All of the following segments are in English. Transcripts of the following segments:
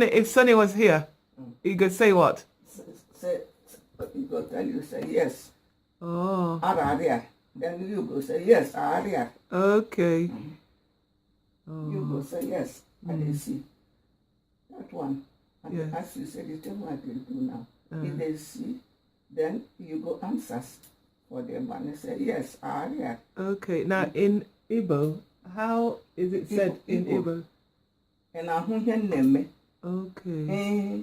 If Sonny was here, he could say what? He go tell you, say yes. Oh. Then you go say yes. Okay. You go say yes. And they see that one. And as you said, it's what they do now. If they see, then you go answers for them and they say yes. Okay. Now in Igbo, how is it said in Igbo? And I name. Okay. Okay.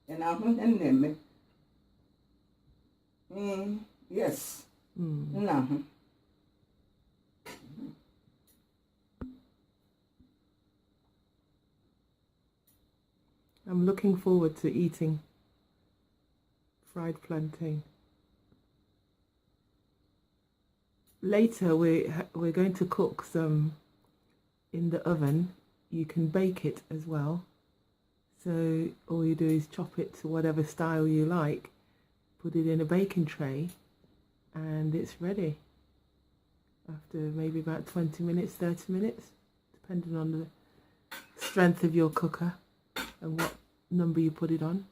And I name. Yes. I'm looking forward to eating fried plantain. Later we're going to cook some in the oven. You can bake it as well. So all you do is chop it to whatever style you like, put it in a baking tray, and it's ready after maybe about 20 minutes, 30 minutes, depending on the strength of your cooker and what number you put it on.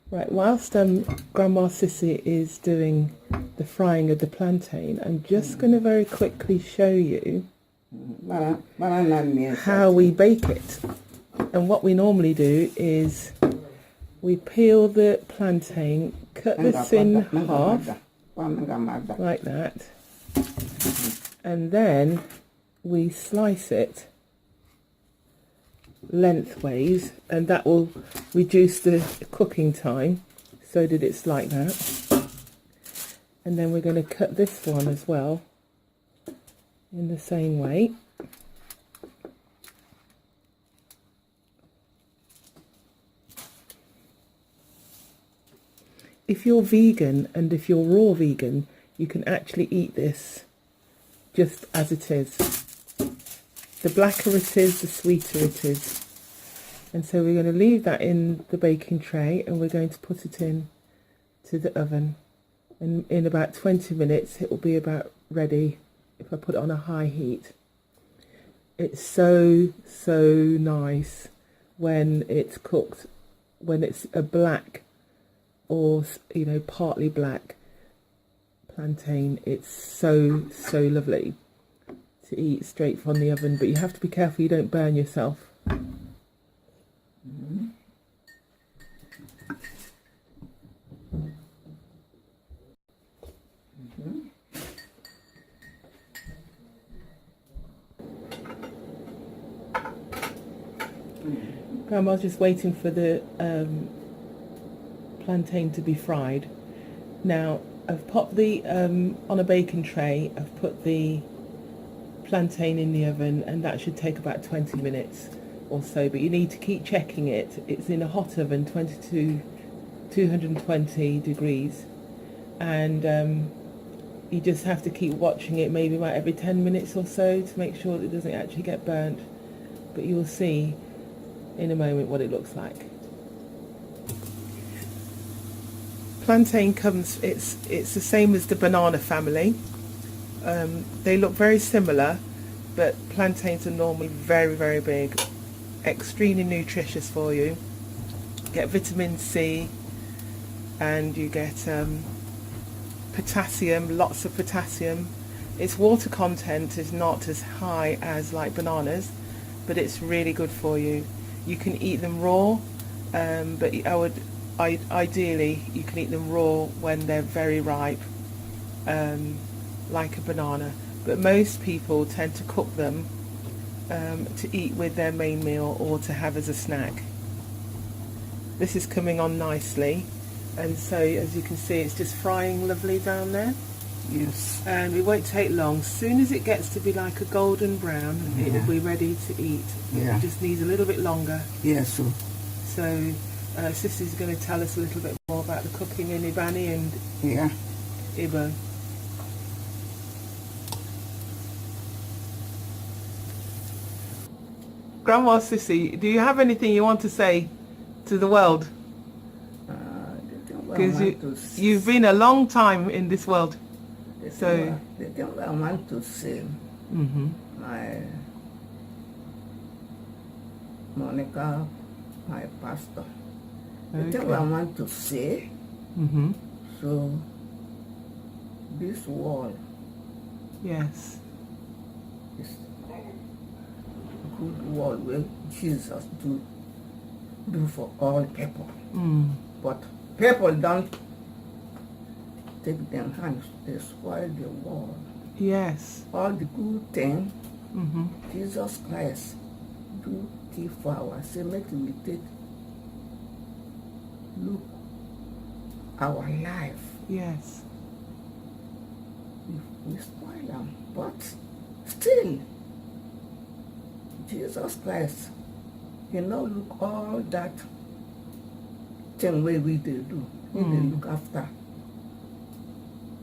Right, whilst Grandma Sissy is doing the frying of the plantain, I'm just going to very quickly show you how we bake it. And what we normally do is we peel the plantain, cut this in half, like that, and then we slice it lengthways, and that will reduce the cooking time so that it's like that. And then we're going to cut this one as well in the same way. If you're vegan and if you're raw vegan, you can actually eat this just as it is. The blacker it is, the sweeter it is. And so we're going to leave that in the baking tray, and we're going to put it in to the oven. And in about 20 minutes it will be about ready if I put it on a high heat. It's so nice when it's cooked, when it's a black or, you know, partly black plantain. It's so lovely to eat straight from the oven, but you have to be careful you don't burn yourself. Grandma's just waiting for the plantain to be fried. Now I've popped the on a baking tray, I've put the plantain in the oven, and that should take about 20 minutes or so, but you need to keep checking it. It's in a hot oven, 220 degrees, and you just have to keep watching it maybe about every 10 minutes or so to make sure that it doesn't actually get burnt. But you'll see in a moment what it looks like. Plantain comes, it's the same as the banana family. They look very similar, but plantains are normally very big, extremely nutritious for you. You get vitamin C, and you get potassium, lots of potassium. Its water content is not as high as like bananas, but it's really good for you. You can eat them raw, but I would ideally you can eat them raw when they're very ripe, like a banana. But most people tend to cook them to eat with their main meal or to have as a snack. This is coming on nicely, and so as you can see, it's just frying lovely down there. Yes. And it won't take long. As soon as it gets to be like a golden brown, it'll be ready to eat. Yeah. It just needs a little bit longer. Yes. So Sissy's going to tell us a little bit more about the cooking in Ibani and Igbo. Grandma Sissy, do you have anything you want to say to the world? Because you've been a long time in this world. So the thing I want to say, my Monica, my pastor, the thing I want to say, so this world, yes, is a good world where Jesus do for all people. But people don't take their hands, they spoil the world. Yes. All the good things Jesus Christ do give for our sake, make we take look our life. Yes. We spoil them, but still Jesus Christ, He no look all that thing where we they do. He they look after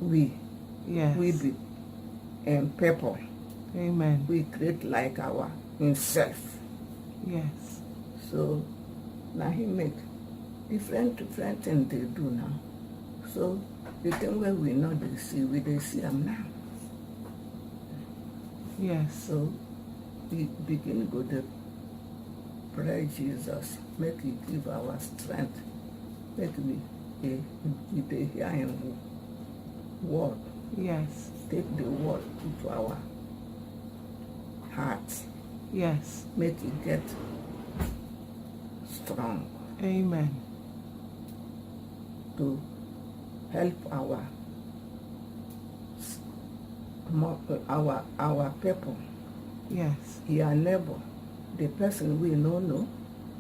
we. Yes. We be people. Amen. We create like our himself. Yes. So now He make different things they do now. So the thing where we know they see them now. Yes. So we begin go to pray Jesus, make He give our strength, make we hear Him word. Yes. Take the word into our hearts. Yes. Make it get strong. Amen. To help our people. Yes. Your neighbor, the person we know,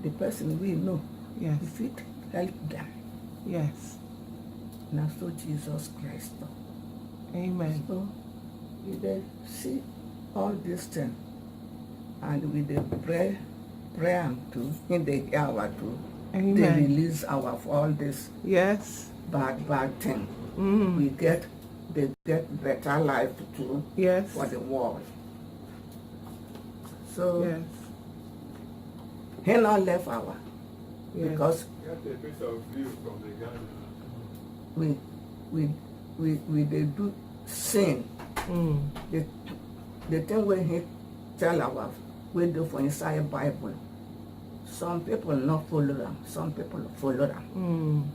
the person we know. Yes. If it help them. Yes. Now so Jesus Christ. Amen. So we dey see all these things, and we dey pray am too. In the hour too, Amen. They release our all this bad thing. They get better life too. Yes. For the world. So yes. He not left our because get a bit of view from the garden. we they do sin. The thing when He tell our we do for inside Bible. Some people not follow them. Some people follow them.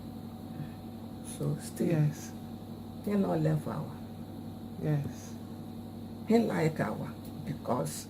So still, yes. He not left our. Yes. He like our because